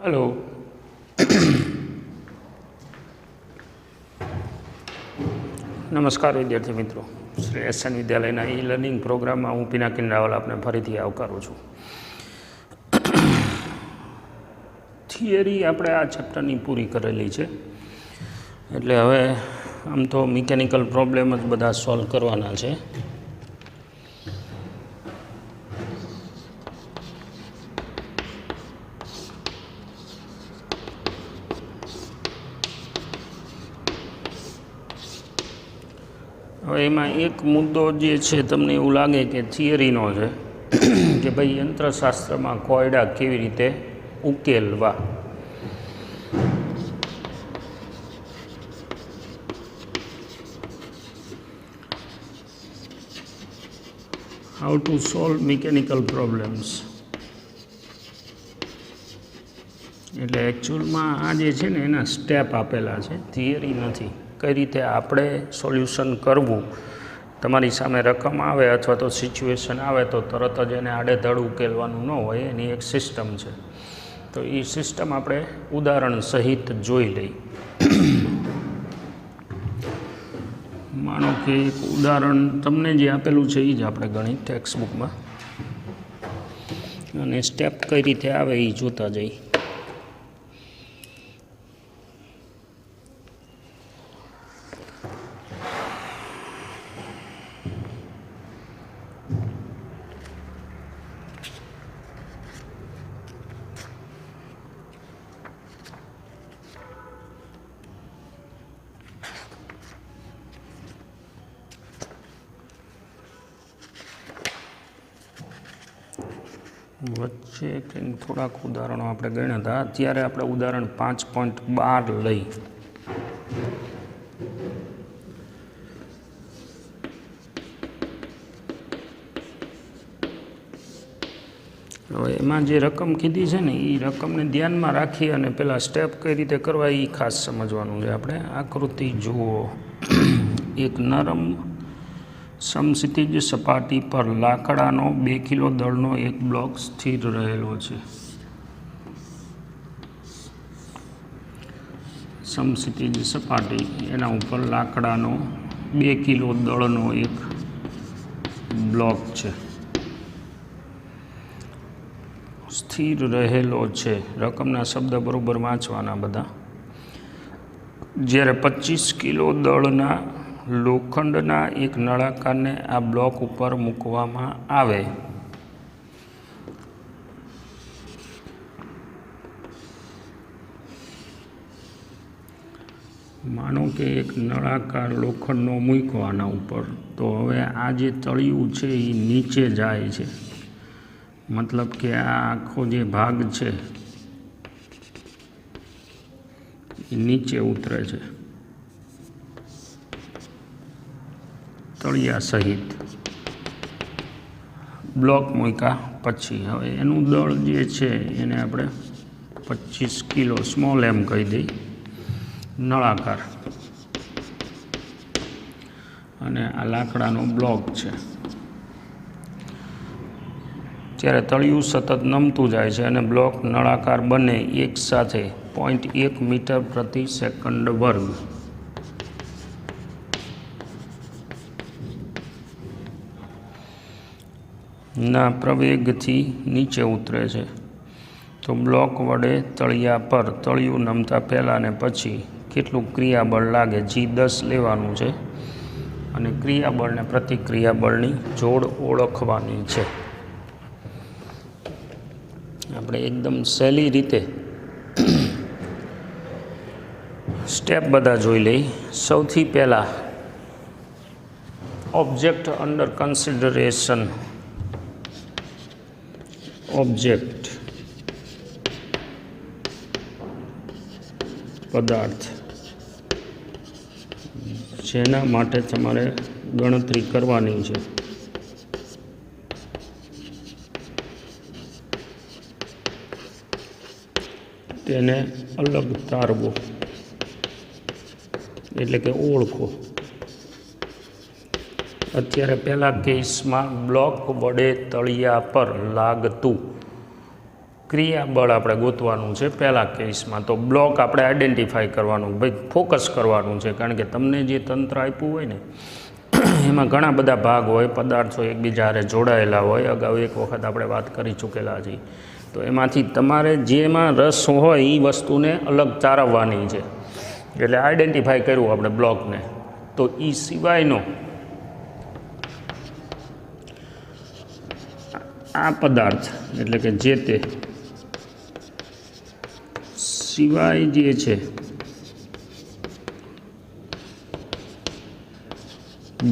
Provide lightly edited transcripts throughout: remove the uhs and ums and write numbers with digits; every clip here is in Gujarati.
हेलो। नमस्कार विद्यार्थी मित्रों, श्री एसएन विद्यालयના ઈ લર્નિંગ પ્રોગ્રામમાં હું પિનાકિન રાવલ આપને ફરીથી આવકારું છું। થિયરી આપણે આ ચેપ્ટરની પૂરી કરેલી છે, એટલે હવે આમ તો મિકેનિકલ પ્રોબ્લેમ જ બધા સોલ્વ કરવાના છે। હવે એમાં એક મુદ્દો જે છે તમને એવું લાગે કે થિયરીનો છે કે ભાઈ યંત્રશાસ્ત્રમાં કોયડા કેવી રીતે ઉકેલવા। How to solve mechanical problems. એટલે એકચ્યુઅલમાં આ જે છે ને એના સ્ટેપ આપેલા છે, થિયરી નથી। કઈ રીતે આપણે સોલ્યુશન કરવું, તમારી સામે રકમ આવે અથવા તો સિચ્યુએશન આવે તો તરત જ એને આડેધડ ઉકેલવાનું ન હોય, એની એક સિસ્ટમ છે। તો એ સિસ્ટમ આપણે ઉદાહરણ સહિત જોઈ લઈ। માનો કે એક ઉદાહરણ તમને જે આપેલું છે એ જ આપણે ગણિત ટેક્સ્ટ બુકમાં, અને સ્ટેપ કઈ રીતે આવે એ જોતા જઈ। વચ્ચે કંઈક થોડાક ઉદાહરણો આપણે ગણ્યા હતા, અત્યારે આપણે ઉદાહરણ 5.12 લઈ। હવે એમાં જે રકમ કીધી છે ને એ રકમને ધ્યાનમાં રાખી અને પેલા સ્ટેપ કઈ રીતે કરવા એ ખાસ સમજવાનું છે આપણે। આકૃતિ જુઓ। એક નરમ સમક્ષિતિજ સપાટી પર લાકડાનો 2 કિલો દળનો એક બ્લોક સ્થિર રહેલો છે। સમક્ષિતિજ સપાટી, એના ઉપર લાકડાનો 2 કિલો દળનો એક બ્લોક છે, સ્થિર રહેલો છે। રકમના શબ્દ બરોબર વાંચવાના બધા। જ્યારે 25 કિલો દળના લોખંડના એક નળાકારને આ બ્લોક ઉપર મૂકવામાં આવે માનો કે એક નળાકાર લોખંડનો મૂક્યો આના ઉપર, તો હવે આ જે તળિયું છે એ નીચે જાય છે, મતલબ કે આ આખો જે ભાગ છે એ નીચે ઉતરે છે તળિયા સહિત, બ્લોક મૂક્યા પછી। હવે એનું દળ જે છે એને આપણે 25 કિલો સ્મોલ એમ કહી દઈ, નળાકાર, અને આ લાકડાનો બ્લોક છે। ત્યારે તળિયું સતત નમતું જાય છે અને બ્લોક નળાકાર બંને એક સાથે 0.1 મીટર પ્રતિ સેકન્ડ વર્ગ ના પ્રવેગથી નીચે ઉતરે છે। તો બ્લોક વડે તળિયા પર તળિયું નમતા પહેલાં ને પછી કેટલું ક્રિયાબળ લાગે, G10 લેવાનું છે, અને ક્રિયાબળ ને પ્રતિક્રિયાબળની જોડ ઓળખવાની છે। આપણે એકદમ સહેલી રીતે સ્ટેપ બધા જોઈ લઈ। સૌથી પહેલાં ઓબ્જેક્ટ અંડર કન્સિડરેશન, ઓબ્જેક્ટ પદાર્થ જેના માટે તમારે ગણતરી કરવાની છે, તેને અલગ તારવો, એટલે કે ઓળખો। અત્યારે પહેલા કેસમાં બ્લોક વડે તળિયા પર લાગતું ક્રિયાબળ આપણે ગોતવાનું છે પહેલા કેસમાં. તો બ્લોક આપણે આઈડેન્ટિફાઈ કરવાનું, ભાઈ ફોકસ કરવાનું છે, કારણ કે તમને જે તંત્ર આપ્યું હોય ને એમાં ઘણા બધા ભાગ હોય, પદાર્થો એકબીજા હારે જોડાયેલા હોય. અગાઉ એક વખત આપણે વાત કરી ચૂકેલા છીએ. તો એમાંથી તમારે જેમાં રસ હોય એ વસ્તુને અલગ તારવવાની છે. એટલે આઈડેન્ટિફાઈ કર્યું આપણે બ્લોકને. તો એ સિવાયનો આ પદાર્થ એટલે કે જે તે સિવાય જે છે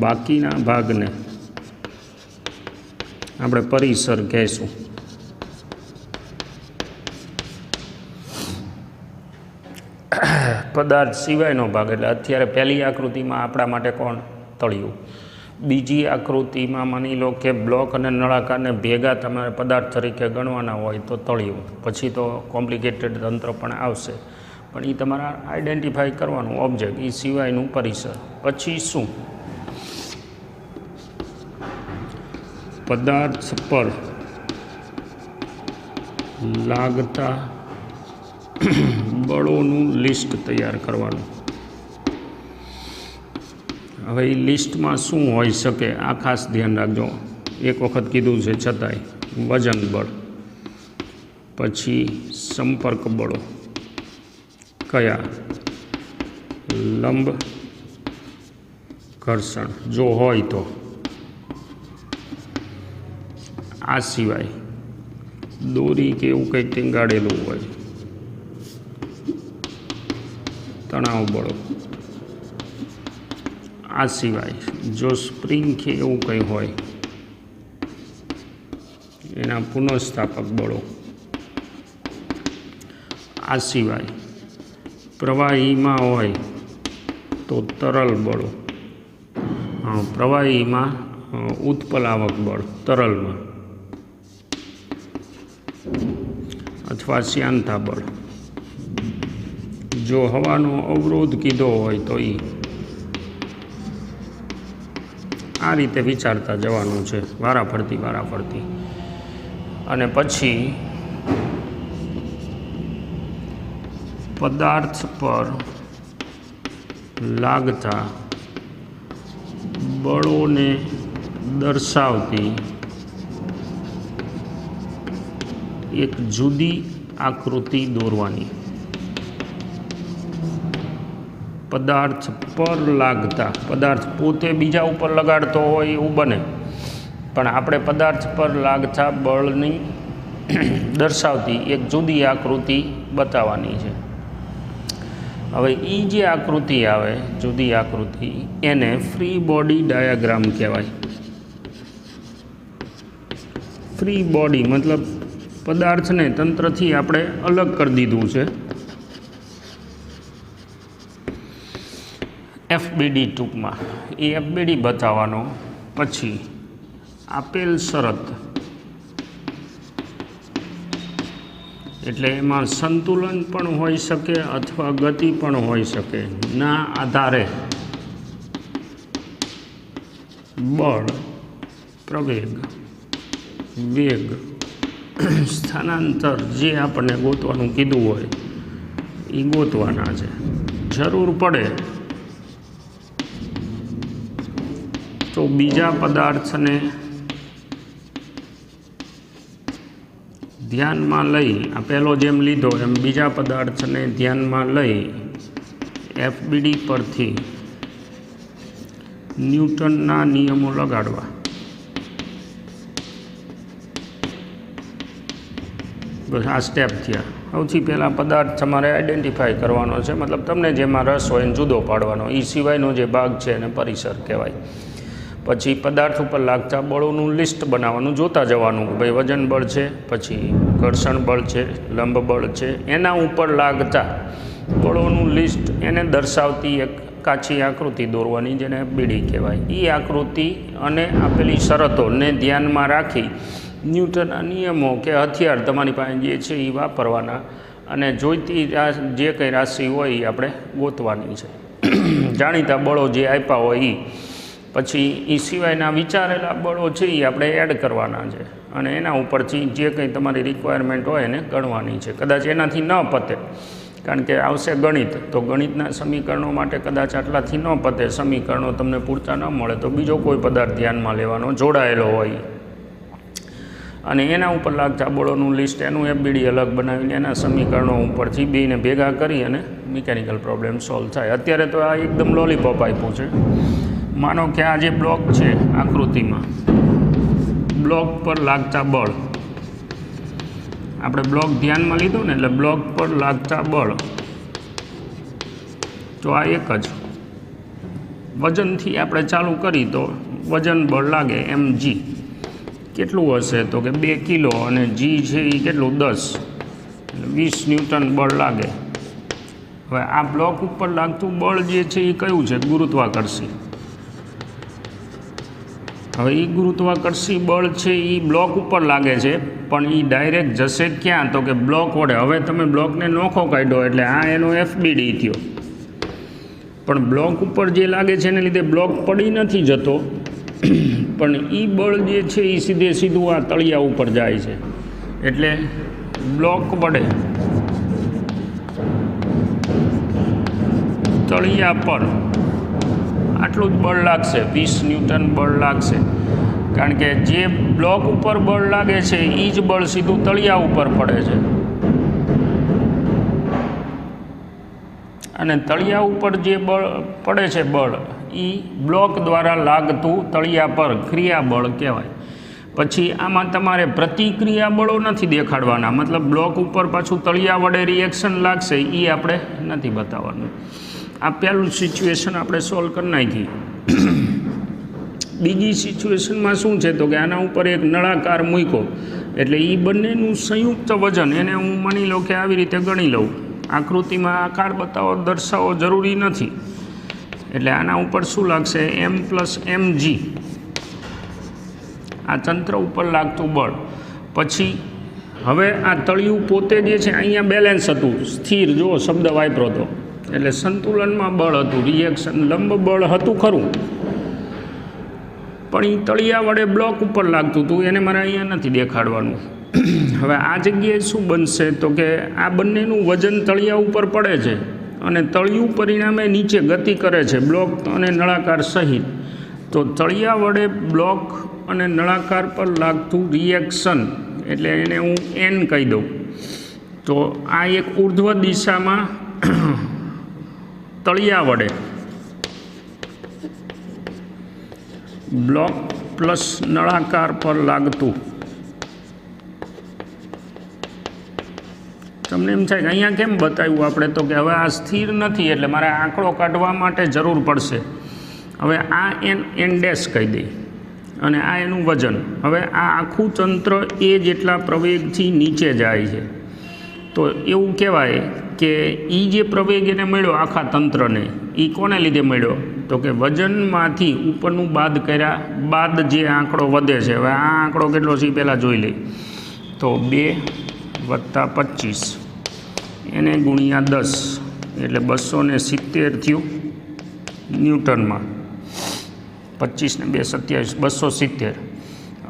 બાકીના ભાગને આપણે પરિસર કહેશું. પદાર્થ સિવાયનો ભાગ એટલે અત્યારે પહેલી આકૃતિમાં આપણા માટે કોણ? તળિયું. બીજી આકૃતિમાં માની લો કે બ્લોક અને નળાકારને ભેગા તમારે પદાર્થ તરીકે ગણવાના હોય તો તળિયું. પછી તો કોમ્પ્લિકેટેડ તંત્ર પણ આવશે, પણ એ તમારે આઈડેન્ટિફાઈ કરવાનું ઓબ્જેક્ટ, એ સિવાયનું પરિસર. પછી શું? પદાર્થ પર લાગતા બળોનું લિસ્ટ તૈયાર કરવાનું. હવે એ લિસ્ટમાં શું હોઈ શકે આ ખાસ ધ્યાન રાખજો. એક વખત કીધું છે છતાંય, વજન બળ, પછી સંપર્ક બળો કયા? લંબ ઘર્ષણ જો હોય તો. આ સિવાય દોરી કે એવું કંઈક ટીંગાડેલું હોય, તણાવ બળો. આ સિવાય જો સ્પ્રિંગ કે એવું કંઈ હોય એના પુનઃસ્થાપક બળો. આ સિવાય પ્રવાહીમાં હોય તો તરલ બળો. પ્રવાહીમાં ઉત્પલાવક બળ તરલમાં, અથવા શ્યાનતા બળ. જો હવાનો અવરોધ કીધો હોય તો એ આ રીતે વિચારતા જવાનું છે વારાફરતી. અને પછી પદાર્થ પર લાગતા બળોને દર્શાવતી એક જુદી આકૃતિ દોરવાની. પદાર્થ પર લાગતા, પદાર્થ પોતે બીજા ઉપર લગાડતો હોય એવું બને, પણ આપણે પદાર્થ પર લાગતા બળની દર્શાવતી એક જુદી આકૃતિ બતાવવાની છે. હવે એ જે આકૃતિ આવે જુદી આકૃતિ, એને ફ્રી બોડી ડાયાગ્રામ કહેવાય. ફ્રી બોડી મતલબ પદાર્થને તંત્રથી આપણે અલગ કરી દીધું છે. એફબીડી ટૂંકમાં એ એફબીડી બતાવવાનો. પછી આપેલ શરત એટલે એમાં સંતુલન પણ હોઈ શકે અથવા ગતિ પણ હોઈ શકે ના આધારે બળ, પ્રવેગ, વેગ, સ્થાનાંતર જે આપણને ગોતવાનું કીધું હોય એ ગોતવાના છે. જરૂર પડે તો બીજા પદાર્થને ધ્યાનમાં લઈ, આ પહેલો જેમ લીધો એમ બીજા પદાર્થને ધ્યાનમાં લઈ એફબીડી પરથી ન્યૂટનના નિયમો લગાડવા. બસ આ સ્ટેપ થયા. સૌથી પહેલાં પદાર્થ તમારે આઈડેન્ટિફાઈ કરવાનો છે, મતલબ તમને જેમાં રસ હોય એને જુદો પાડવાનો. એ સિવાયનો જે ભાગ છે એને પરિસર કહેવાય. પછી પદાર્થ ઉપર લાગતા બળોનું લિસ્ટ બનાવવાનું, જોતા જવાનું કે ભાઈ વજન બળ છે, પછી ઘર્ષણ બળ છે, લંબ બળ છે, એના ઉપર લાગતા બળોનું લિસ્ટ એને દર્શાવતી એક કાચી આકૃતિ દોરવાની, જેને એફબીડી કહેવાય. એ આકૃતિ અને આપેલી શરતોને ધ્યાનમાં રાખી ન્યૂટનના નિયમો કે હથિયાર તમારી પાસે જે છે એ વાપરવાના, અને જોઈતી જે કંઈ રાશિ હોય એ આપણે ગોતવાની છે. જાણીતા બળો જે આપ્યા હોય એ પછી એ સિવાયના વિચારેલા બળો છે એ આપણે એડ કરવાના છે અને એના ઉપરથી જે કંઈ તમારી રિક્વાયરમેન્ટ હોય એને ગણવાની છે. કદાચ એનાથી ન પતે, કારણ કે આવશે ગણિત, તો ગણિતના સમીકરણો માટે કદાચ આટલાથી ન પતે, સમીકરણો તમને પૂરતા ન મળે તો બીજો કોઈ પદાર્થ ધ્યાનમાં લેવાનો જોડાયેલો હોય અને એના ઉપર લાગતા બળોનું લિસ્ટ, એનું એફબીડી અલગ બનાવીને એના સમીકરણો ઉપરથી બેને ભેગા કરી અને મિકેનિકલ પ્રોબ્લેમ સોલ્વ થાય. અત્યારે તો આ એકદમ લોલીપોપ આપ્યું છે. માનો કે આ જે બ્લોક છે આકૃતિમાં, બ્લોક પર લાગતા બળ, આપણે બ્લોક ધ્યાનમાં લીધું ને, એટલે બ્લોક પર લાગતા બળ તો આ એક જ વજનથી આપણે ચાલુ કરી તો વજન બળ લાગે mg કેટલું હશે તો કે 2 કિલો અને g છે એ કેટલું 10, એટલે 20 ન્યૂટન બળ લાગે. હવે આ બ્લોક ઉપર લાગતું બળ જે છે એ કયું છે? ગુરુત્વાકર્ષી. હવે એ ગુરુત્વાકર્ષી બળ છે એ બ્લોક ઉપર લાગે છે, પણ એ ડાયરેક્ટ જશે ક્યાં તો કે બ્લોક વડે. હવે તમે બ્લોકને નોખો કાઢ્યો એટલે આ એનો એફબીડી થયો, પણ બ્લોક ઉપર જે લાગે છે એને લીધે બ્લોક પડી નથી જતો, પણ એ બળ જે છે એ સીધું આ તળિયા ઉપર જાય છે. એટલે બ્લોક વડે તળિયા પર આટલું જ બળ લાગશે, 20 ન્યૂટન બળ લાગશે. કારણ કે જે બ્લોક ઉપર બળ લાગે છે એ જ બળ સીધું તળિયા ઉપર પડે છે, અને તળિયા ઉપર જે બળ પડે છે બળ એ બ્લોક દ્વારા લાગતું તળિયા પર ક્રિયાબળ કહેવાય. પછી આમાં તમારે પ્રતિક્રિયા બળો નથી દેખાડવાના, મતલબ બ્લોક ઉપર પાછું તળિયા વડે રિએક્શન લાગશે એ આપણે નથી બતાવવાનું. આ પહેલું સિચ્યુએશન આપણે સોલ્વ કરી નાખી. બીજી સિચ્યુએશનમાં શું છે તો કે આના ઉપર એક નળાકાર મૂક્યો, એટલે એ બંનેનું સંયુક્ત વજન એને હું માની લો કે આવી રીતે ગણી લઉં. આકૃતિમાં આકાર બતાવો દર્શાવવો જરૂરી નથી. એટલે આના ઉપર શું લાગશે? m + mg, આ તંત્ર ઉપર લાગતું બળ. પછી હવે આ તળિયું પોતે જે છે અહીંયા બેલેન્સ હતું, સ્થિર, જો શબ્દ વાપરો તો, એટલે સંતુલનમાં બળ હતું, રિએક્શન લંબ બળ હતું ખરું, પણ એ તળિયા વડે બ્લોક ઉપર લાગતું હતું, એને મારે અહીંયા નથી દેખાડવાનું. હવે આ જગ્યાએ શું બનશે તો કે આ બંનેનું વજન તળિયા ઉપર પડે છે અને તળિયું પરિણામે નીચે ગતિ કરે છે બ્લોક અને નળાકાર સહિત. તો તળિયા વડે બ્લોક અને નળાકાર પર લાગતું રિએક્શન, એટલે એને હું n કહી દઉં. તો આ એક ઉર્ધ્વ દિશામાં તળિયા વડે બ્લોક પ્લસ નળાકાર પર લાગતું, તમને એમ થાય કે અહીંયા કેમ બતાવ્યું આપણે, તો કે હવે આ સ્થિર નથી એટલે મારે આંકડો કાઢવા માટે જરૂર પડશે. હવે આ n ડેશ કહી દઈ અને આ એનું વજન. હવે આ આખું તંત્ર એ જેટલા પ્રવેગથી નીચે જાય છે, તો એવું કહેવાય કે એ જે પ્રવેગ એને મળ્યો આખા તંત્રને, એ કોને લીધે મળ્યો તો કે વજનમાંથી ઉપરનું બાદ કર્યા બાદ જે આંકડો વધે છે. હવે આ આંકડો કેટલો છે એ પહેલાં જોઈ લઈ. તો 2 + 25 એને ગુણ્યા 10 એટલે 270 થયું ન્યૂટનમાં. 25 ને 2 27, 270.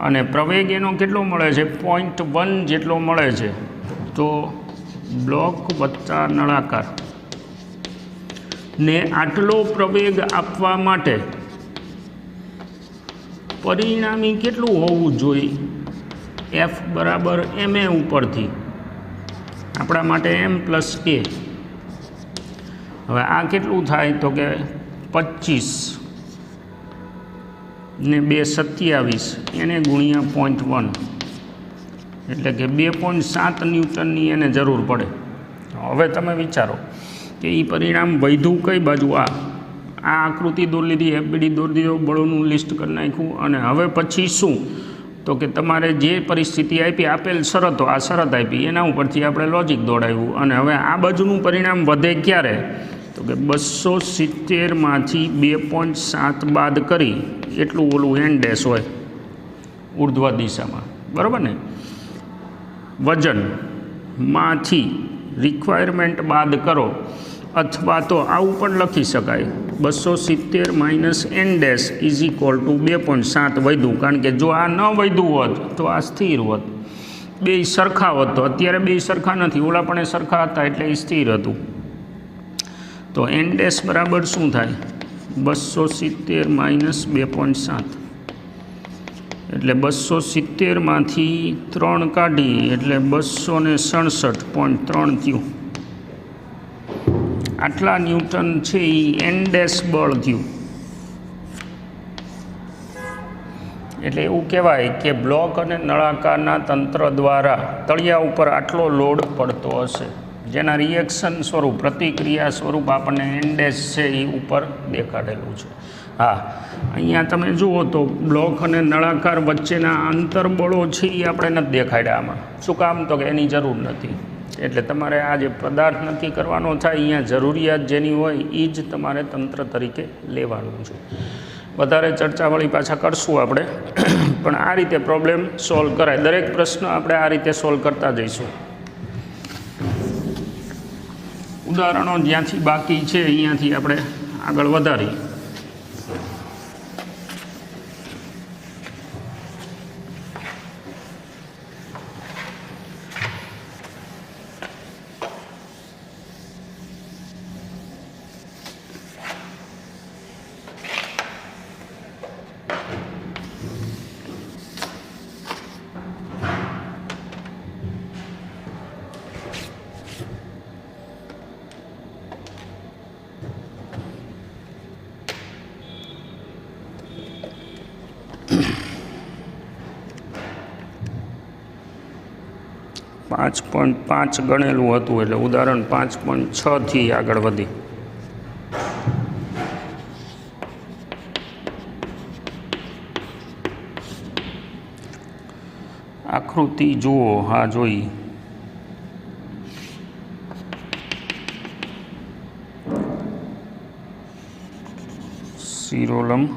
અને પ્રવેગ એનો કેટલો મળે છે? 0.1 જેટલો મળે છે. તો બ્લોક વત્તા નળાકાર ને આટલો પ્રવેગ આપવા માટે પરિણામી કેટલું હોવું જોઈએ? F = ma ઉપરથી આપણા માટે m + a. હવે આ કેટલું થાય તો કે 25 ને 2 27 એને ગુણ્યા 0.1 એટલે કે 2.7 ન્યૂટનની એને જરૂર પડે. હવે તમે વિચારો કે એ પરિણામ વધ્યું કઈ બાજુ? આ આકૃતિ દોરી લીધી, એફબીડી દોરી દીધો, બળોનું લિસ્ટ કરી નાખ્યું. અને હવે પછી શું તો કે તમારે જે પરિસ્થિતિ આપી, આપેલ શરતો, આ શરત આપી, એના ઉપરથી આપણે લોજિક દોડાવ્યું. અને હવે આ બાજુનું પરિણામ વધે ક્યારે તો કે 270માંથી 2.7 બાદ કરી એટલું ઓલું n ડેશ હોય ઉર્ધ્વ દિશામાં, બરાબર ને? વજનમાંથી રિક્વાયરમેન્ટ બાદ કરો અથવા તો આવું પણ લખી શકાય 270 minus n dash is equal to 2.7 વધ્યું, કારણ કે જો આ ન વધ્યું હોત તો આ સ્થિર હોત, બે સરખા હોત. તો અત્યારે બે સરખા નથી, ઓલા પણ સરખા હતા એટલે એ સ્થિર હતું. તો એન ડેશ બરાબર શું થાય? 270 માઇનસ 2.7 એટલે 270માંથી 3 કાઢી એટલે 267.3 થયું. આટલા ન્યૂટન છે એ એન ડેશ બળ થયું. એટલે એવું કહેવાય કે બ્લોક અને નળાકારના તંત્ર દ્વારા તળિયા ઉપર આટલો લોડ પડતો હશે, જેના રિએક્શન સ્વરૂપ પ્રતિક્રિયા સ્વરૂપ આપણને એન ડેશ છે એ ઉપર દેખાડેલું છે. હા, અહીંયા તમે જુઓ તો બ્લોક અને નળાકાર વચ્ચેના આંતરબળો છે એ આપણે નથી દેખાડ્યા આમાં. શું કામ? તો કે એની જરૂર નથી. એટલે તમારે આ જે પદાર્થ નક્કી કરવાનો થાય અહીંયા જરૂરિયાત જેની હોય એ જ તમારે તંત્ર તરીકે લેવાનું છે. વધારે ચર્ચાવાળી પાછા કરશું આપણે, પણ આ રીતે પ્રોબ્લેમ સોલ્વ કરાય. દરેક પ્રશ્ન આપણે આ રીતે સોલ્વ કરતા જઈશું. ઉદાહરણો જ્યાંથી બાકી છે અહીંયાથી આપણે આગળ વધારીએ. પાંચ 5.5 ગણેલું હતું એટલે ઉદાહરણ 5.6 થી આગળ વધી. આકૃતિ જુઓ. હા, જોઈ. શિરોલંબ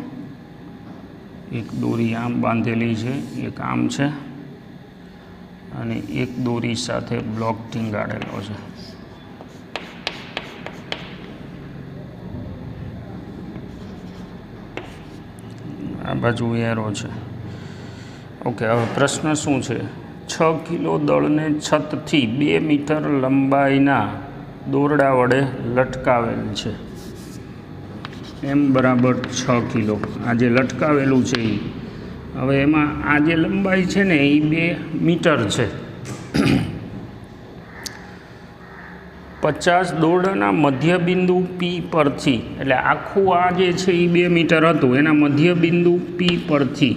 એક દોરી આમ બાંધેલી છે, એક આમ છે અને એક દોરી સાથે બ્લોક ટીંગાડેલો છે. આ બાજુ એરો છે. ઓકે, હવે પ્રશ્ન શું છે? 6 કિલો દળને છતથી 2 મીટર લંબાઈના દોરડા વડે લટકાવેલ છે. એમ બરાબર 6 કિલો. આ જે લટકાવેલું છે એ હવે એમાં આ જે લંબાઈ છે ને એ 2 મીટર છે. 50 દોરડાના મધ્યબિંદુ પી પરથી, એટલે આખું આ જે છે એ 2 મીટર હતું, એના મધ્યબિંદુ પી પરથી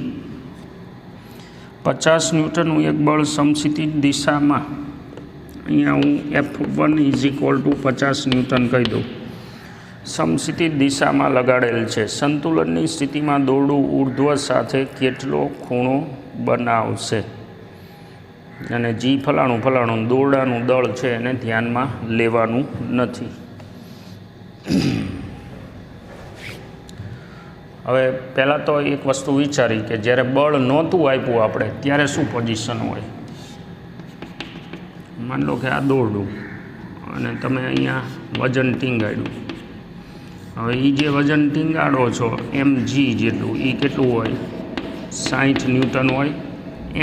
50 ન્યૂટનનું એક બળ સમસ્થિતિ દિશામાં, અહીંયા હું F1 is equal two 50 newton કહી દઉં, સમસ્થિતિ દિશામાં લગાડેલ છે. સંતુલનની સ્થિતિમાં દોરડું ઉર્ધ્વ સાથે કેટલો ખૂણો બનાવશે? અને જી ફલાણું દોરડાનું દળ છે એને ધ્યાનમાં લેવાનું નથી. હવે પહેલાં તો એક વસ્તુ વિચારી કે જ્યારે બળ નહોતું આપ્યું આપણે ત્યારે શું પોઝિશન હોય. માની લો કે આ દોરડું અને તમે અહીંયા વજન ટીંગાડ્યું. હવે એ જે વજન ટીંગાડો છો એમ જી જેટલું, એ કેટલું હોય? 60 ન્યૂટન હોય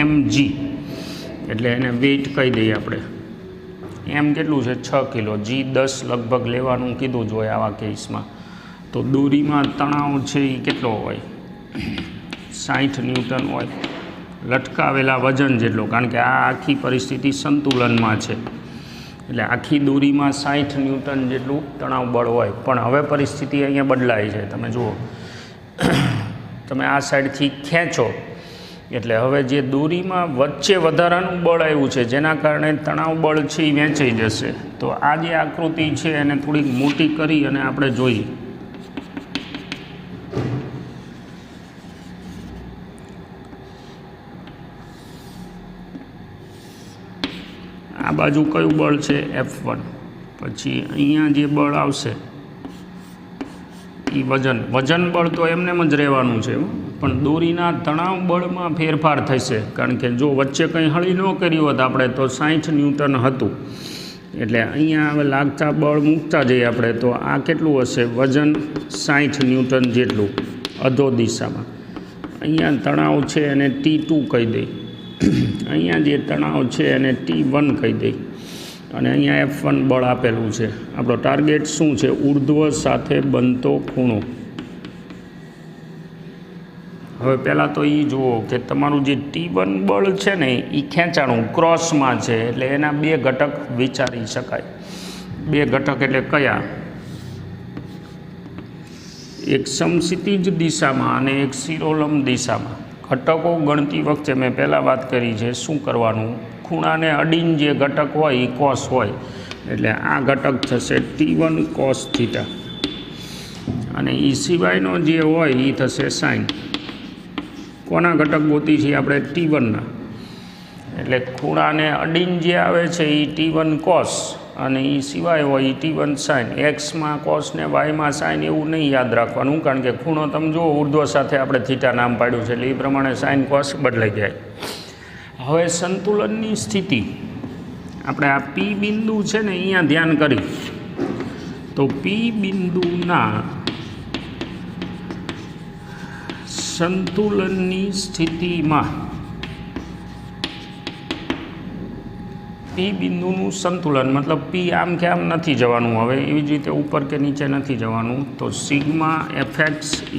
એમ જી. એટલે એને વેઇટ કહી દઈએ આપણે. એમ કેટલું છે? 6 કિલો. જી 10 લગભગ લેવાનું કીધું જ હોય આવા કેસમાં. તો દોરીમાં તણાવ છે એ કેટલો હોય? 60 ન્યૂટન હોય લટકાવેલા વજન જેટલો, કારણ કે આ આખી પરિસ્થિતિ સંતુલનમાં છે. એટલે આખી દોરીમાં 60 ન્યૂટન જેટલું તણાવ બળ હોય. પણ હવે પરિસ્થિતિ અહીંયા બદલાય છે. તમે જુઓ, તમે આ સાઈડથી ખેંચો એટલે હવે જે દોરીમાં વચ્ચે વધારાનું બળ આવ્યું છે જેના કારણે તણાવ બળ છે એ વહેંચાઈ જશે. તો આ જે આકૃતિ છે એને થોડીક મોટી કરી અને આપણે જોઈએ. આ બાજુ કયું બળ છે? F1. પછી અહીંયા જે બળ આવશે એ વજન બળ તો એમને જ રહેવાનું છે, પણ દોરીના તણાવ બળમાં ફેરફાર થશે. કારણ કે જો વચ્ચે કંઈ હળી ન કરી હોત આપણે તો 60 ન્યૂટન હતું એટલે અહીંયા હવે લાગતા બળ મૂકતા જઈએ આપણે, તો આ કેટલું હશે? વજન 60 ન્યૂટન જેટલું અધો દિશામાં. અહીંયા તણાવ છે એને T2 કહી દઈ, અહીંયા જે તણાવ છે એને T1 કહી દઈ, અને અહીંયા F1 બળ આપેલું છે. આપણો ટાર્ગેટ શું છે? ઉર્ધ્વ સાથે બનતો ખૂણો. હવે પહેલાં તો એ જુઓ કે તમારું જે T1 બળ છે ને એ ખેંચાણું ક્રોસમાં છે, એટલે એના બે ઘટક વિચારી શકાય. બે ઘટક એટલે કયા? એક સમક્ષિતિજ દિશામાં અને એક શિરોલંબ દિશામાં. ઘટકો ગણતી વખતે મેં પહેલાં વાત કરી છે શું કરવાનું? ખૂણાને અડીને જે ઘટક હોય એ કોસ હોય, એટલે આ ઘટક થશે T1 cos થીટા, અને એ સિવાયનો જે હોય એ થશે સાઇન. કોના ઘટક ગોતી છીએ આપણે? T1ના. એટલે ખૂણાને અડીને જે આવે છે એ T1 cos, અને એ સિવાય હોય એ T1 sin. એક્સમાં કોસ ને વાયમાં સાઇન એવું નહીં યાદ રાખવાનું, કારણ કે ખૂણો તમે જુઓ ઉર્ધ્વ સાથે આપણે થીટા નામ પાડ્યું છે, એટલે એ પ્રમાણે સાઇન કોસ બદલાઈ જાય. હવે સંતુલનની સ્થિતિ આપણે આ P બિંદુ છે ને અહીંયા ધ્યાન કરી, તો P બિંદુના સંતુલનની સ્થિતિમાં P બિંદુનું સંતુલન મતલબ P આમ કે આમ નથી જવાનું, હવે એવી જ રીતે ઉપર કે નીચે નથી જવાનું. તો સિગ્મા fx =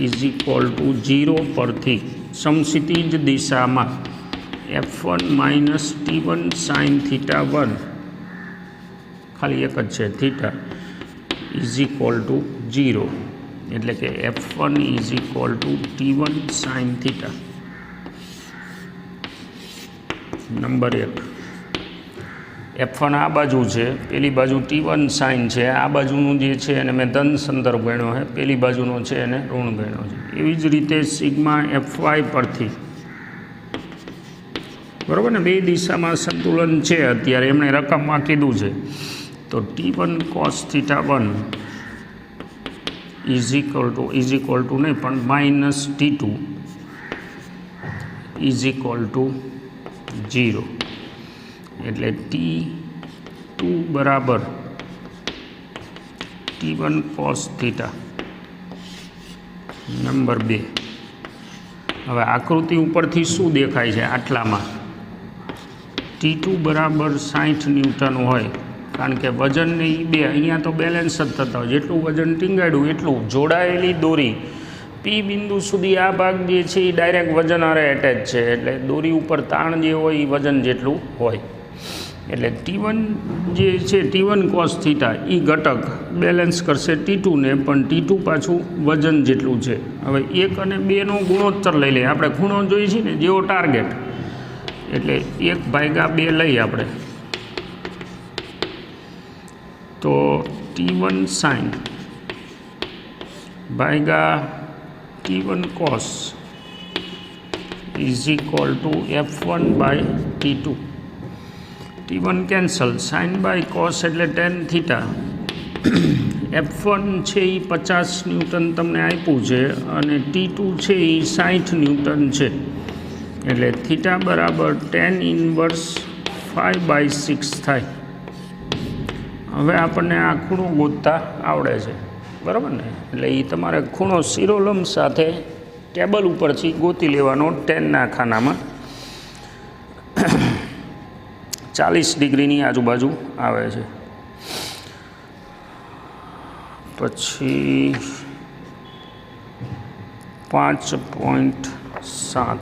0 પરથી સમક્ષિતિજ દિશામાં F1 - T1 sin θ1, ખાલી એક જ છે થીટા, = 0. એટલે કે F1 = T1 sin θ. Number 1. F1 આ બાજુ છે, પેલી બાજુ T1 sin છે, આ બાજુનું જે છે એને મેં ધન સંદર્ભ ગણ્યો છે, પેલી બાજુનો છે એને ઋણ ગણ્યો છે. એવી જ રીતે સિગ્મા fy પરથી, બરાબર ને, બે દિશામાં સંતુલન છે અત્યારે એમણે રકમમાં કીધું છે, તો T1 cos θ1 = નહીં પણ -T2 = 0. એટલે T2 બરાબર T1 cos θ. નંબર 2. હવે આકૃતિ ઉપરથી શું દેખાય છે? આટલામાં T2 બરાબર 60 ન્યૂટન હોય, કારણ કે વજનને એ બે અહીંયા તો બેલેન્સ જ થતા હોય, જેટલું વજન ટીંગાડ્યું એટલું. જોડાયેલી દોરી P બિંદુ સુધી આ ભાગ જે છે એ ડાયરેક્ટ વજન હારે એટેચ છે, એટલે દોરી ઉપર તાણ જે હોય એ વજન જેટલું હોય. એટલે T1 જે છે T1 cos θ એ ઘટક બેલેન્સ કરશે T2 ને, પણ T2 પાછું વજન જેટલું છે. હવે 1 અને 2નો ગુણોત્તર લઈ લઈએ આપણે, ખૂણો જોઈએ છીએ ને જેવો ટાર્ગેટ, એટલે 1/2 લઈએ આપણે, તો T1 sin T1 cos = F1/T2. T1 cancel, sin cos એટલે tan θ. F1 છે એ 50 ન્યૂટન તમને આપ્યું છે, અને T2 છે એ 60 ન્યૂટન છે, એટલે θ બરાબર tan 1 5/6 થાય. હવે આપણને આ ખૂણો ગોતતા આવડે છે, બરાબર ને, એટલે એ તમારે ખૂણો શિરોલંબ સાથે ટેબલ ઉપરથી ગોતી લેવાનો 10ના ખાનામાં. 40 ડિગ્રીની આજુબાજુ આવે છે. પછી 5.7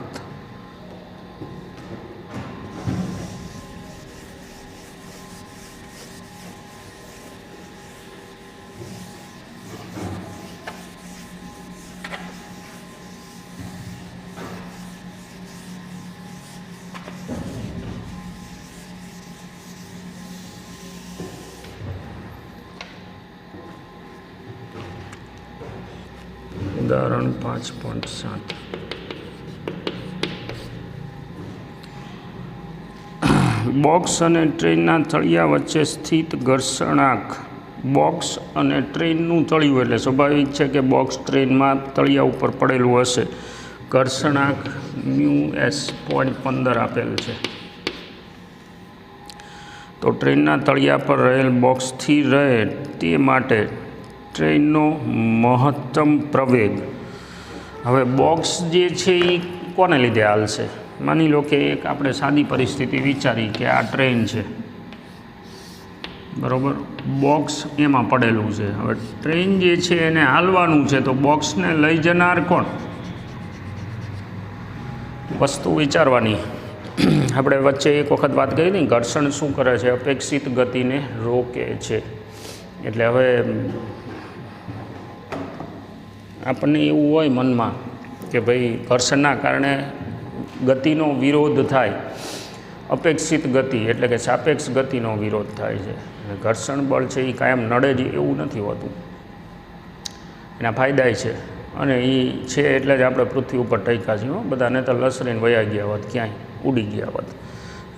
ઉદાહરણ 5.7. બોક્સ અને ટ્રેનના તળિયા વચ્ચે સ્થિત ઘર્ષણાંક. બોક્સ અને ટ્રેનનું તળિયું એટલે સ્વાભાવિક છે કે બોક્સ ટ્રેનમાં તળિયા ઉપર પડેલું હશે. ઘર્ષણાંક μs 0.15 આપેલ છે. તો ટ્રેનના તળિયા પર રહેલ બોક્સ સ્થિર રહે તે માટે ટ્રેનનો મહત્તમ પ્રવેગ. હવે બોક્સ જે છે એ કોને લીધે હાલશે? માની લો કે એક આપણે સાદી પરિસ્થિતિ વિચારી કે આ ટ્રેન છે, બરાબર, બોક્સ એમાં પડેલું છે. હવે ટ્રેન જે છે એને હાલવાનું છે, તો બોક્સને લઈ જનાર કોણ? વસ્તુ વિચારવાની. આપણે વચ્ચે એક વખત વાત કરી હતી, ઘર્ષણ શું કરે છે? અપેક્ષિત ગતિને રોકે છે. એટલે હવે આપણને એવું હોય મનમાં કે ભાઈ ઘર્ષણના કારણે ગતિનો વિરોધ થાય, અપેક્ષિત ગતિ એટલે કે સાપેક્ષ ગતિનો વિરોધ થાય છે. ઘર્ષણ બળ છે એ કાયમ નડે જ એવું નથી હોતું, એના ફાયદાય છે, અને એ છે એટલે જ આપણે પૃથ્વી ઉપર ટક્યા છીએ. બધાને તો લસરીને વયા ગયા હોત, ક્યાંય ઉડી ગયા હોત.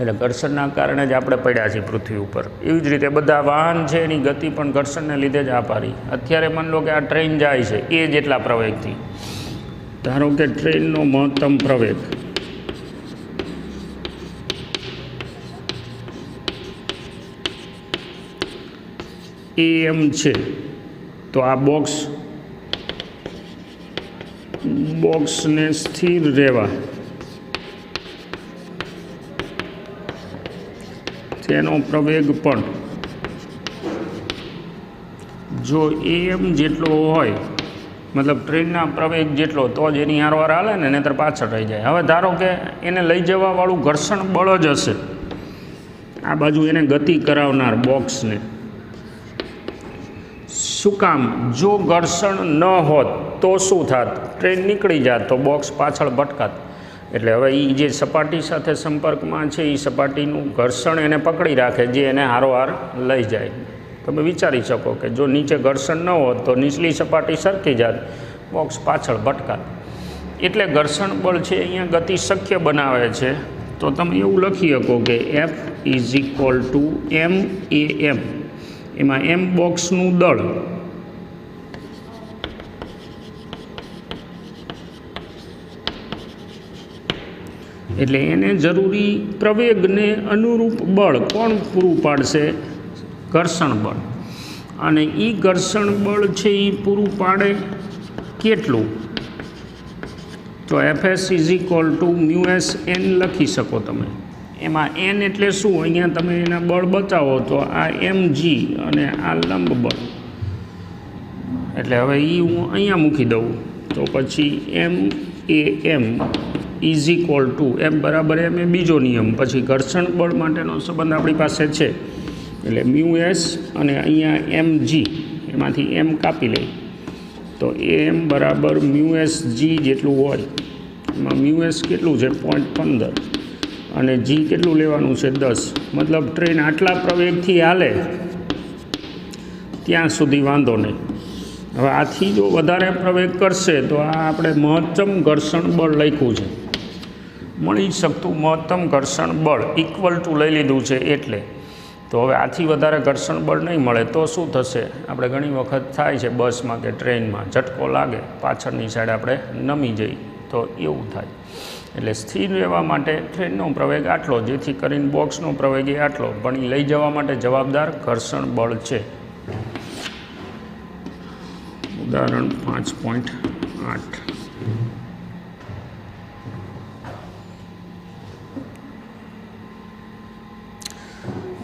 એટલે ઘર્ષણના કારણે જ આપણે પડ્યા છીએ પૃથ્વી ઉપર. એવી જ રીતે બધા વાહન છે એની ગતિ પણ ઘર્ષણને લીધે જ આભારી. અત્યારે માની લો કે આ ટ્રેન જાય છે એ જેટલા પ્રવેગથી, ધારો કે ટ્રેનનો મહત્તમ પ્રવેગ AM છે, તો આ બોક્સને સ્થિર રહેવા તેનો પ્રવેગ પણ જો AM જેટલો હોય, મતલબ ટ્રેનના પ્રવેગ જેટલો, તો જ એની હારવાર હાલે ને, નહીંતર પાછળ રહી જાય. હવે ધારો કે એને લઈ જવાવાળું ઘર્ષણ બળ જ હશે, આ બાજુ એને ગતિ કરાવનાર બોક્સને. શું કામ? જો ઘર્ષણ ન હોત તો શું થાત? ટ્રેન નીકળી જાત તો બોક્સ પાછળ ભટકાત. એટલે હવે એ જે સપાટી સાથે સંપર્કમાં છે એ સપાટીનું ઘર્ષણ એને પકડી રાખે, જે એને હારોહાર લઈ જાય. તમે વિચારી શકો કે જો નીચે ઘર્ષણ ન હોત તો નીચલી સપાટી સરકી જાત, બોક્સ પાછળ ભટકાત. એટલે ઘર્ષણ બળ છે અહીંયા ગતિ શક્ય બનાવે છે. તો તમે એવું લખી શકો કે F = MAM. એમાં M બોક્સનું દળ, એટલે એને જરૂરી પ્રવેગને અનુરૂપ બળ કોણ પૂરું પાડશે? ઘર્ષણ બળ. અને એ ઘર્ષણ બળ છે એ પૂરું પાડે કેટલું? તો Fs = μsn લખી શકો તમે. એમાં n એટલે શું? અહીંયા તમે એના બળ બતાવો તો આ mg અને આ લંબ બળ. એટલે હવે એ હું અહીંયા મૂકી દઉં તો પછી MAM F બરાબર M એ બીજો નિયમ. પછી ઘર્ષણ બળ માટેનો સંબંધ આપણી પાસે છે, એટલે μs અને અહીંયા mg, એમાંથી m કાપી લઈ તો AM બરાબર μsg જેટલું હોય. એમાં μs કેટલું છે? 0.15, અને g કેટલું લેવાનું છે? 10. મતલબ ટ્રેન આટલા પ્રવેગથી હાલે ત્યાં સુધી વાંધો નહીં. હવે આથી જો વધારે પ્રવેગ કરશે તો આ આપણે મહત્તમ ઘર્ષણ બળ લખ્યું છે, મળી શકતું મહત્તમ ઘર્ષણ બળ = લઈ લીધું છે. એટલે તો હવે આથી વધારે ઘર્ષણ બળ નહીં મળે તો શું થશે? આપણે ઘણી વખત થાય છે બસમાં કે ટ્રેનમાં, ઝટકો લાગે, પાછળની સાઈડ આપણે નમી જઈએ, તો એવું થાય. એટલે સ્થિર રહેવા માટે ટ્રેનનો પ્રવેગ આટલો, જેથી કરીને બોક્સનો પ્રવેગ એ આટલો, પણ એ લઈ જવા માટે જવાબદાર ઘર્ષણ બળ છે. ઉદાહરણ 5.8.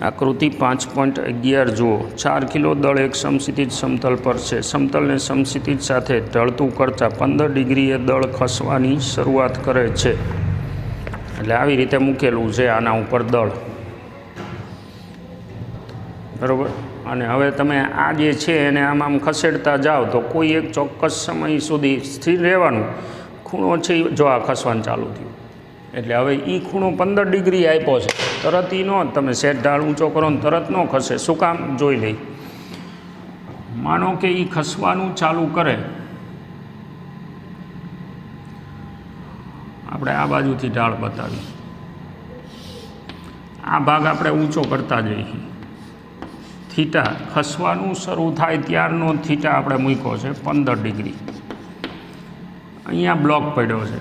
આકૃતિ 5.11 જુઓ. 4 કિલો દળ એક સમક્ષિતિજ સમતલ પર છે. સમતલને સમક્ષિતિજ સાથે ઢળતું કરતાં 15 ડિગ્રીએ દળ ખસવાની શરૂઆત કરે છે. એટલે આવી રીતે મૂકેલું છે આના ઉપર દળ, બરાબર. અને હવે તમે આ જે છે એને આમ ખસેડતા જાઓ તો કોઈ એક ચોક્કસ સમય સુધી સ્થિર રહેવાનું. ખૂણો છે જો આ ખસવાનું ચાલુ થયું, એટલે હવે એ ખૂણો 15 ડિગ્રી આપ્યો છે, તરત એ નો તમે સેટ ઢાળ ઊંચો કરો ને તરત ન ખસે. શું કામ? જોઈ લઈ. માનો કે એ ખસવાનું ચાલુ કરે, આપણે આ બાજુથી ઢાળ બતાવી, આ ભાગ આપણે ઊંચો કરતા જઈએ. થીટા ખસવાનું શરૂ થાય ત્યારનો થીટા આપણે મૂક્યો છે 15 ડિગ્રી. અહીંયા બ્લોક પડ્યો છે.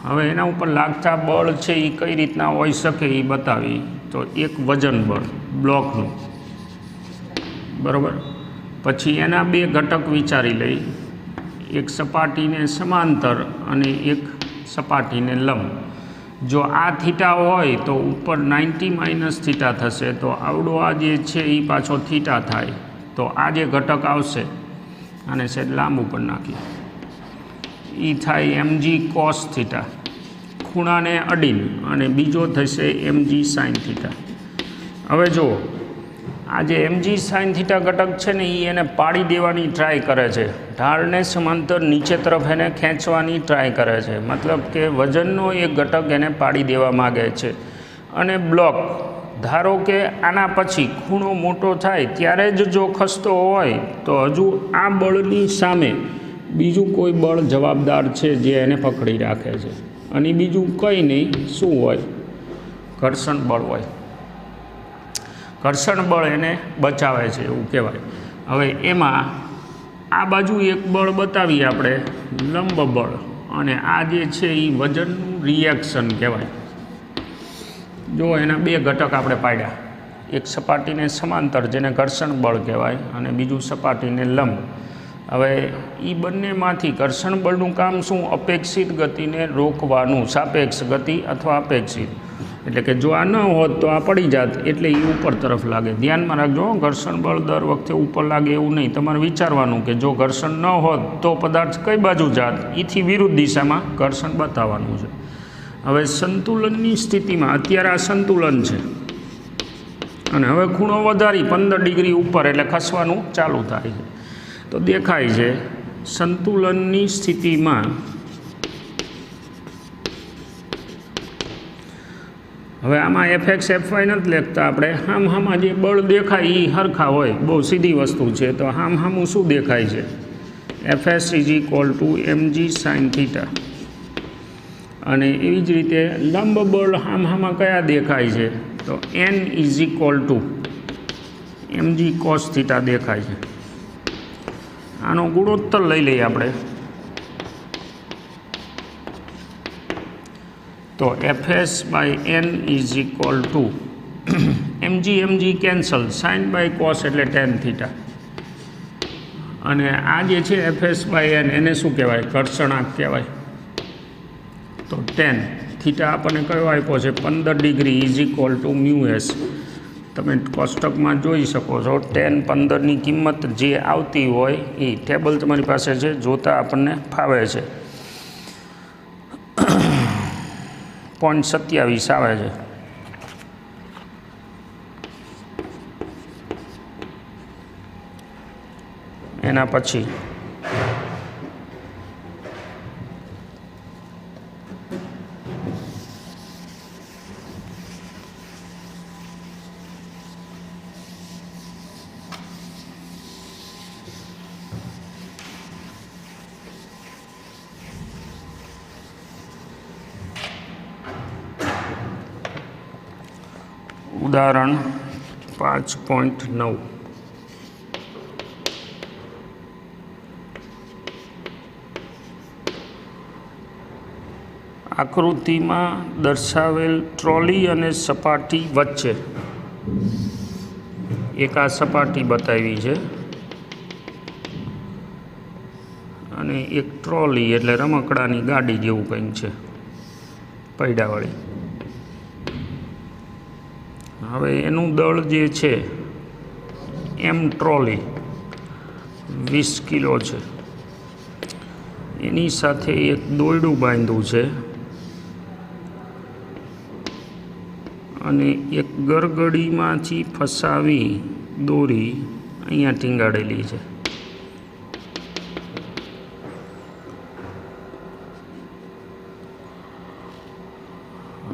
હવે એના ઉપર લાગતા બળ છે એ કઈ રીતના હોઈ શકે એ બતાવી. તો એક વજન બળ બ્લોકનું, બરાબર. પછી એના બે ઘટક વિચારી લઈ, એક સપાટીને સમાંતર અને એક સપાટીને લંબ. જો આ થીટા હોય તો ઉપર 90 માઇનસ થીટા થશે, તો આવડો આ જે છે એ પાછો થીટા થાય. તો આ જે ઘટક આવશે આને સેજ લાંબુ પર નાખીએ, એ થાય mg cos થીટા ખૂણાને અડીને, અને બીજો થશે mg sin થીટા. હવે જો આ જે mg sin થીટા ઘટક છે ને એ એને પાડી દેવાની ટ્રાય કરે છે, ઢાળને સમાંતર નીચે તરફ એને ખેંચવાની ટ્રાય કરે છે, મતલબ કે વજનનો એક ઘટક એને પાડી દેવા માગે છે. અને બ્લોક ધારો કે આના પછી ખૂણો મોટો થાય ત્યારે જ જો ખસતો હોય તો હજુ આ બળની સામે બીજું કોઈ બળ જવાબદાર છે જે એને પકડી રાખે છે, અને બીજું કંઈ નહીં, શું હોય? ઘર્ષણ બળ હોય. ઘર્ષણ બળ એને બચાવે છે એવું કહેવાય. હવે એમાં આ બાજુ એક બળ બતાવીએ આપણે, લંબ બળ, અને આ જે છે એ વજનનું રિએક્શન કહેવાય. જો એના બે ઘટક આપણે પાડ્યા, એક સપાટીને સમાંતર જેને ઘર્ષણ બળ કહેવાય, અને બીજું સપાટીને લંબ. હવે એ બંનેમાંથી ઘર્ષણ બળનું કામ શું? અપેક્ષિત ગતિને રોકવાનું, સાપેક્ષ ગતિ અથવા અપેક્ષિત. એટલે કે જો આ ન હોત તો આ પડી જાત, એટલે એ ઉપર તરફ લાગે. ધ્યાનમાં રાખજો, ઘર્ષણ બળ દર વખતે ઉપર લાગે એવું નહીં. તમારે વિચારવાનું કે જો ઘર્ષણ ન હોત તો પદાર્થ કઈ બાજુ જાત, એથી વિરુદ્ધ દિશામાં ઘર્ષણ બતાવવાનું છે. હવે સંતુલનની સ્થિતિમાં અત્યારે આ સંતુલન છે, અને હવે ખૂણો વધારી 15 ડિગ્રી ઉપર એટલે ખસવાનું ચાલુ થાય છે. તો દેખાય છે સંતુલનની સ્થિતિમાં હવે આમાં fx fy નથી લખતા આપણે, હામાં જે બળ દેખાય એ હરખા હોય, બહુ સીધી વસ્તુ છે. તો હામું શું દેખાય છે? fs mg sin theta. અને એવી જ રીતે લંબ બળ હામાં કયા દેખાય છે? તો n mg cos થીટા દેખાય છે. આનો ગુણોત્તર લઈ લઈએ આપણે. તો fs by n mg cancel, sine by cos એટલે ટેન થીટા. અને આ જે છે fs બાય n એને શું કહેવાય? ઘર્ષણાંક કહેવાય. તો ટેન થીટા આપણને કયો આપ્યો છે? 15 ડિગ્રી =μs. તમે કોષ્ટકમાં જોઈ શકો છો, ટેન 15ની કિંમત જે આવતી હોય એ ટેબલ તમારી પાસે છે, જોતાં આપણને ફાવે છે. 0.27 આવે છે. એના પછી ઉદાહરણ 5.9. આકૃતિમાં દર્શાવેલ ટ્રોલી અને સપાટી વચ્ચે એક આ સપાટી બતાવી છે, અને એક ટ્રોલી એટલે રમકડાની ગાડી જેવું કંઈક છે, પૈડાવાળી. હવે એનું દળ જે છે એમ ટ્રોલી 20 કિલો છે. એની સાથે એક દોરડું બાંધ્યું છે, અને એક ગરગડીમાંથી ફસાવી દોરી અહીંયા ટીંગાડેલી છે.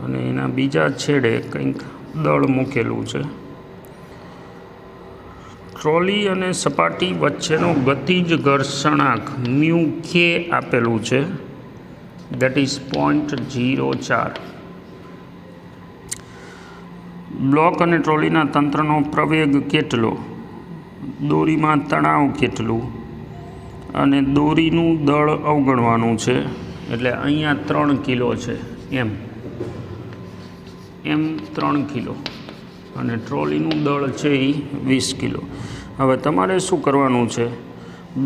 અને એના બીજા છેડે કંઈક દળ મૂકેલું છે. ટ્રોલી અને સપાટી વચ્ચેનો ગતિજ ઘર્ષણાંક μk આપેલું છે, દેટ ઇઝ 0.04. બ્લોક અને ટ્રોલીના તંત્રનો પ્રવેગ કેટલો, દોરીમાં તણાવ કેટલું, અને દોરીનું દળ અવગણવાનું છે. એટલે અહીંયા 3 કિલો છે, એમ 3 કિલો. અને ટ્રોલીનું દળ છે એ 20 કિલો. હવે તમારે શું કરવાનું છે,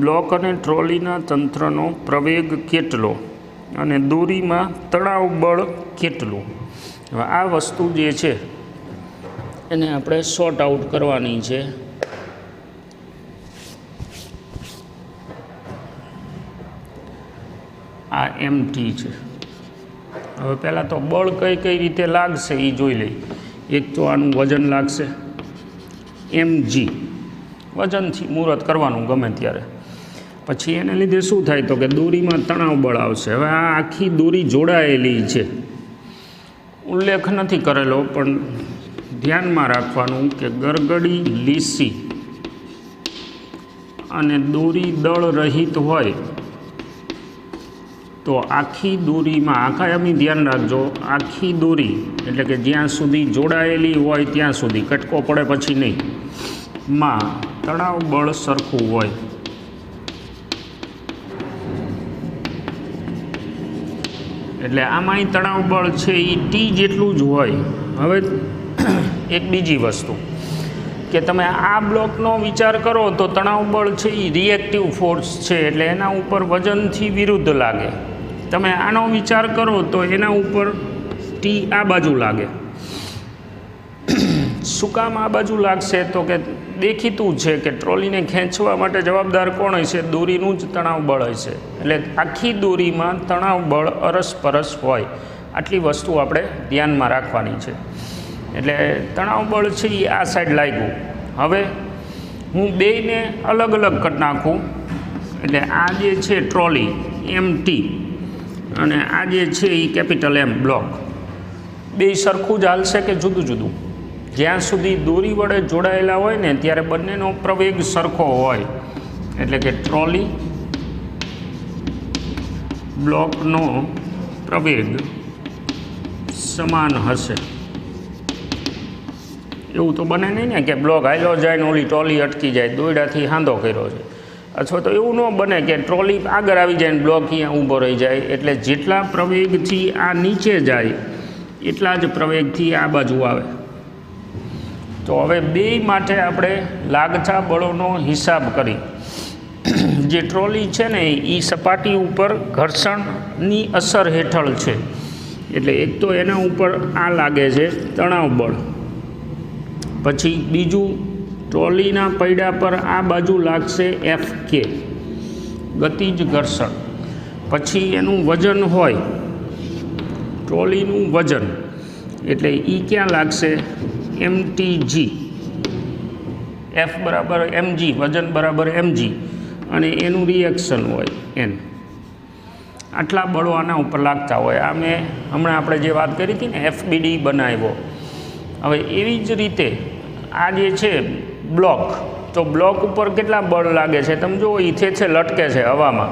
બ્લોક અને ટ્રોલીના તંત્રનો પ્રવેગ કેટલો અને દોરીમાં તણાવ બળ કેટલું, હવે આ વસ્તુ જે છે એને આપણે સોર્ટ આઉટ કરવાની છે. આ MT છે. હવે પહેલાં તો બળ કઈ કઈ રીતે લાગશે એ જોઈ લઈ. એક તો આનું વજન લાગશે mg, વજનથી મુહૂર્ત કરવાનું ગમે ત્યારે. પછી એને લીધે શું થાય તો કે દોરીમાં તણાવ બળ આવશે. હવે આ આખી દોરી જોડાયેલી છે, ઉલ્લેખ નથી કરેલો પણ ધ્યાનમાં રાખવાનું કે ગરગડી લીસી અને દોરી દળ રહિત હોય તો આખી દોરીમાં, આકાયામી ધ્યાન રાખજો, આખી દોરી એટલે કે જ્યાં સુધી જોડાયેલી હોય ત્યાં સુધી, કટકો પડે પછી નહીં, માં તણાવ બળ સરખું હોય. એટલે આમાંય તણાવ બળ છે એ T જેટલું જ હોય. હવે એક બીજી વસ્તુ કે તમે આ બ્લોકનો વિચાર કરો તો તણાવ બળ છે એ રિએક્ટિવ ફોર્સ છે, એટલે એના ઉપર વજનથી વિરુદ્ધ લાગે. તમે આનો વિચાર કરો તો એના ઉપર T આ બાજુ લાગે. શું કામ આ બાજુ લાગશે તો કે દેખીતું છે કે ટ્રોલીને ખેંચવા માટે જવાબદાર કોણ હશે, દોરીનું જ તણાવ બળ હશે. એટલે આખી દોરીમાં તણાવ બળ અરસપરસ હોય. આટલી વસ્તુ આપણે ધ્યાનમાં રાખવાની છે. એટલે તણાવ બળ છે એ આ સાઈડ લાગ્યું. હવે હું બેયને અલગ અલગ કરી નાખું. એટલે આ જે છે ટ્રોલી MT અને આ જે છે એ કેપિટલ M બ્લોક, બે સરખું જ હાલશે કે જુદું જુદું? જ્યાં સુધી દોરી વડે જોડાયેલા હોય ને ત્યારે બંનેનો પ્રવેગ સરખો હોય. એટલે કે ટ્રોલી બ્લોકનો પ્રવેગ સમાન હશે. એવું તો બને નહીં ને કે બ્લોક હાલ્યો જાય ને ઓલી ટ્રોલી અટકી જાય, દોરડાથી હાંધો કર્યો છે. અથવા તો એવું ન બને કે ટ્રોલી આગળ આવી જાય ને બ્લોક અહીંયા ઊભો રહી જાય. એટલે જેટલા પ્રવેગથી આ નીચે જાય એટલા જ પ્રવેગથી આ બાજુ આવે. તો હવે બે માટે આપણે લાગતા બળોનો હિસાબ કરી. જે ટ્રોલી છે ને એ સપાટી ઉપર ઘર્ષણની અસર હેઠળ છે. એટલે એક તો એના ઉપર આ લાગે છે તણાવ બળ, પછી બીજું ટ્રોલીના પૈડા પર આ બાજુ લાગશે FK ગતિજ ઘર્ષણ, પછી એનું વજન હોય ટ્રોલીનું વજન, એટલે એ ક્યાં લાગશે MTG, F બરાબર mg, વજન બરાબર mg, અને એનું રિએક્શન હોય N. આટલા બળો આના ઉપર લાગતા હોય. આ મેં હમણાં આપણે જે વાત કરી હતી ને FBD બનાવ્યો. હવે એવી જ રીતે આ જે છે બ્લોક, તો બ્લોક ઉપર કેટલા બળ લાગે છે તમે જુઓ, એ છે લટકે છે હવામાં.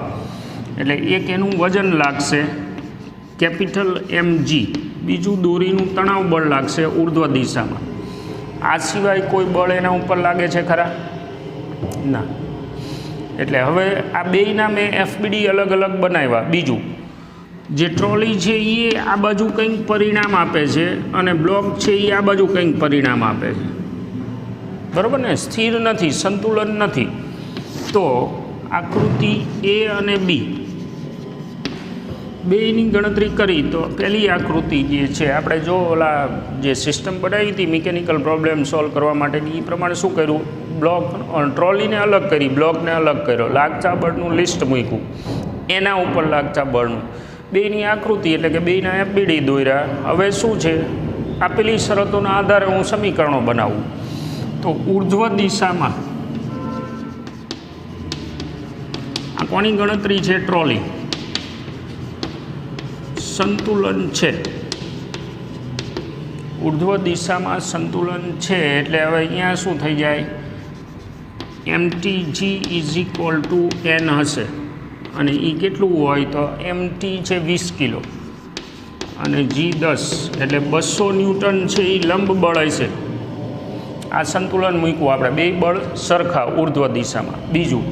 એટલે એક એનું વજન લાગશે કેપિટલ MG, બીજું દોરીનું તણાવ બળ લાગશે ઉર્ધ્વ દિશામાં. આ સિવાય કોઈ બળ એના ઉપર લાગે છે ખરા? ના. એટલે હવે આ બેયના મેં FBD અલગ અલગ બનાવ્યા. બીજું જે ટ્રોલી છે એ આ બાજુ કંઈક પરિણામ આપે છે અને બ્લોક છે એ આ બાજુ કંઈક પરિણામ આપે છે. બરાબર ને? સ્થિર નથી, સંતુલન નથી. તો આકૃતિ A અને B બેયની ગણતરી કરી તો પહેલી આકૃતિ જે છે આપણે જો ઓલા જે સિસ્ટમ બનાવી હતી મિકેનિકલ પ્રોબ્લેમ સોલ્વ કરવા માટેની, એ પ્રમાણે શું કર્યું, બ્લોક ટ્રોલીને અલગ કરી, બ્લોકને અલગ કર્યો, લાગતા બળનું લિસ્ટ મૂક્યું, એના ઉપર લાગતા બળનું, બેયની આકૃતિ એટલે કે બેયના FBD દોર્યા. હવે શું છે, આપેલી શરતોના આધારે હું સમીકરણો બનાવું. તો ઉર્ધ્વ દિશામાં આ કોની ગણતરી છે? ટ્રોલી. સંતુલન છે, ઉર્ધ્વ દિશામાં સંતુલન છે. એટલે હવે અહીંયા શું થઈ જાય, MTG = N હશે. અને એ કેટલું હોય તો MT છે 20 કિલો અને G 10, એટલે 200 ન્યૂટન છે એ લંબ બળ હશે. આ સંતુલન મૂક્યું આપણે, બે બળ સરખા ઉર્ધ્વ દિશામાં. બીજું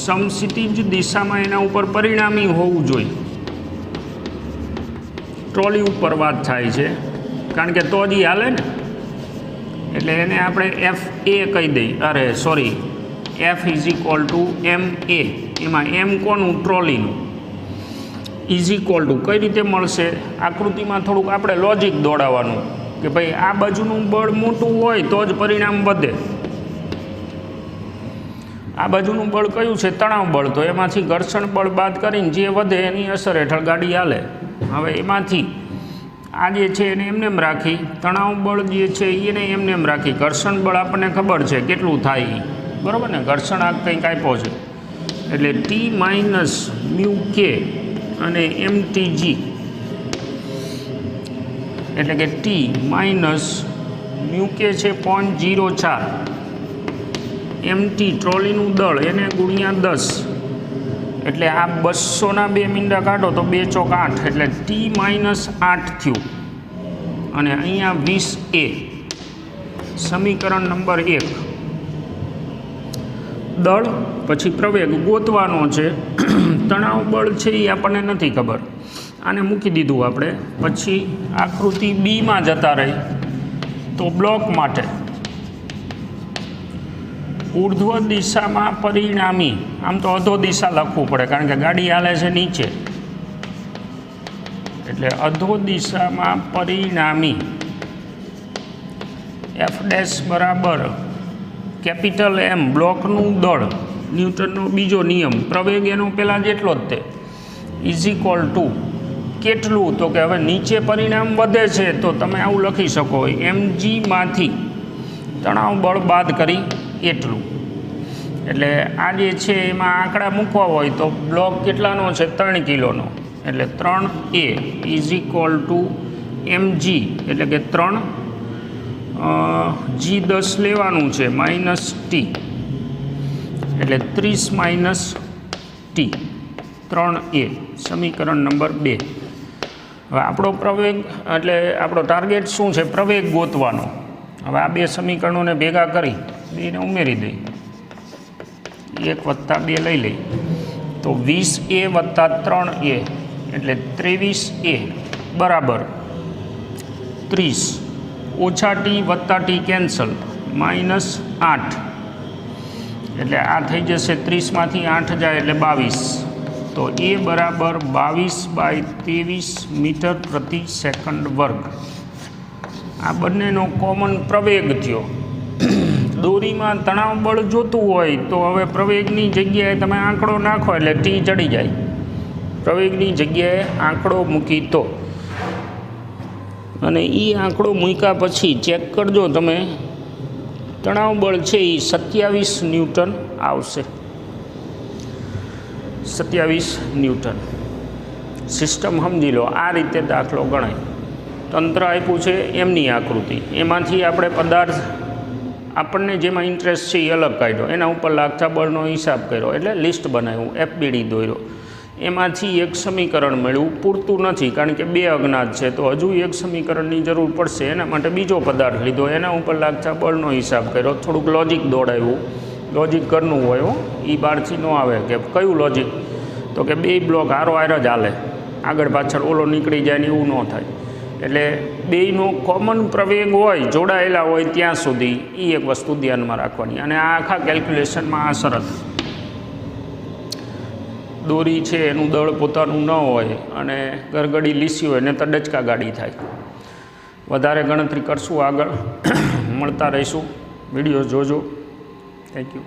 સમક્ષિતિજ દિશામાં એના ઉપર પરિણામી હોવું જોઈએ. ટ્રોલી ઉપર વાત થાય છે કારણ કે તો જ હાલે ને. એટલે એને આપણે એફ એ કહી દઈએ. અરે sorry, F is equal to M A. એમાં એમ કોનું? ટ્રોલીનું. ઇઝ ઇક્વલ ટુ કઈ રીતે મળશે? આકૃતિમાં થોડુંક આપણે લોજિક દોડાવવાનું કે ભાઈ આ બાજુનું બળ મોટું હોય તો જ પરિણામ વધે. આ બાજુનું બળ કયું છે? તણાવ બળ. તો એમાંથી ઘર્ષણ બળ બાદ કરીને જે વધે એની અસર હેઠળ ગાડી હાલે. હવે એમાંથી આ જે છે એને એમનેમ રાખી, તણાવ બળ જે છે એને એમનેમ રાખી, ઘર્ષણ બળ આપણને ખબર છે કેટલું થાય, બરાબર ને? ઘર્ષણ આ કંઈક આપ્યો છે એટલે ટી માઇનસ મ્યુ કે અને એમ ટી જી, એટલે કે ટી માઇનસ મ્યુ કે છે 0.04, એમટી ટ્રોલીનું દળ એને ગુણ્યા 10, એટલે આ 200ના 2 મીંડા કાઢો તો 2 ચોક 8, એટલે ટી માઇનસ 8 થયું. અને અહીંયા 20A સમીકરણ નંબર 1. દળ પછી પ્રવેગ ગોતવાનો છે. તણાવ બળ છે એ આપણને નથી ખબર, આને મૂકી દીધું આપણે. પછી આકૃતિ બીમાં જતા રહી તો બ્લોક માટે ઉર્ધ્વ દિશામાં પરિણામી, આમ તો અધો દિશા લખવું પડે કારણ કે ગાડી હાલે છે નીચે, એટલે અધો દિશામાં પરિણામી એફ ડેશ બરાબર કેપિટલ એમ બ્લોકનું દળ, ન્યૂટનનો બીજો નિયમ, પ્રવેગ એનો પહેલાં જેટલો જ તે, ઇઝ ઇક્વલ ટુ કેટલું? તો કે હવે નીચે પરિણામ વધે છે તો તમે આવું લખી શકો mgમાંથી તણાવ બળ બાદ કરી એટલું. એટલે આ જે છે એમાં આંકડા મૂકવા હોય તો બ્લોક કેટલાનો છે? 3 કિલોનો, એટલે 3A is equal two mg, એટલે કે 3 G10 લેવાનું છે માઇનસ ટી, એટલે 30 માઇનસ ટી, 3A સમીકરણ નંબર 2. હવે આપણો પ્રવેગ એટલે આપણો ટાર્ગેટ શું છે? પ્રવેગ ગોતવાનો. હવે આ 2 સમીકરણોને ભેગા કરી બેને ઉમેરી દઈ, 1 વત્તા 2 લઈ લઈ તો 20A વત્તા 3A એટલે 23A બરાબર 30, ઓછા ટી વત્તા ટી કેન્સલ, માઇનસ 8, એટલે આ થઈ જશે 30માંથી 8 જાય એટલે 22. તો એ બરાબર 22/23 મીટર પ્રતિ સેકન્ડ વર્ગ. આ બંનેનો કોમન પ્રવેગ થયો. દોરીમાં તણાવ બળ જોતું હોય તો હવે પ્રવેગની જગ્યાએ તમે આંકડો નાખો એટલે ટી ચડી જાય. પ્રવેગની જગ્યાએ આંકડો મૂકી તો, અને એ આંકડો મૂક્યા પછી ચેક કરજો તમે, તણાવ બળ છે એ 27 ન્યૂટન આવશે. 27 ન્યૂટન. સિસ્ટમ સમજી લો, આ રીતે દાખલો ગણાય. તંત્ર આપ્યું છે એમની આકૃતિ, એમાંથી આપણે પદાર્થ આપણને જેમાં ઇન્ટરેસ્ટ છે એ અલગ કાઢ્યો, એના ઉપર લાગતા બળનો હિસાબ કર્યો, એટલે લિસ્ટ બનાવ્યું, એફબીડી દોર્યો. એમાંથી એક સમીકરણ મળ્યું, પૂરતું નથી કારણ કે 2 અજ્ઞાત છે, તો હજુ એક સમીકરણની જરૂર પડશે. એના માટે બીજો પદાર્થ લીધો, એના ઉપર લાગતા બળનો હિસાબ કર્યો, થોડુંક લોજિક દોડાવ્યું. લોજિક કરવું હોય એ બહારથી ન આવે કે કયું લોજિક? તો કે 2 બ્લોક હારો હાર જ હાલે, આગળ પાછળ ઓલો નીકળી જાય ને એવું ન થાય. એટલે બેયનો કોમન પ્રવેગ હોય, જોડાયેલા હોય ત્યાં સુધી એ એક વસ્તુ ધ્યાનમાં રાખવાની. અને આ આખા કેલ્ક્યુલેશનમાં આ શરત, દોરી છે એનું દળ પોતાનું ન હોય અને ગરગડી લીસી હોય ને તો ડચકા ગાડી થાય. વધારે ગણતરી કરશું, આગળ મળતા રહીશું. વિડીયો જોજો. Thank you.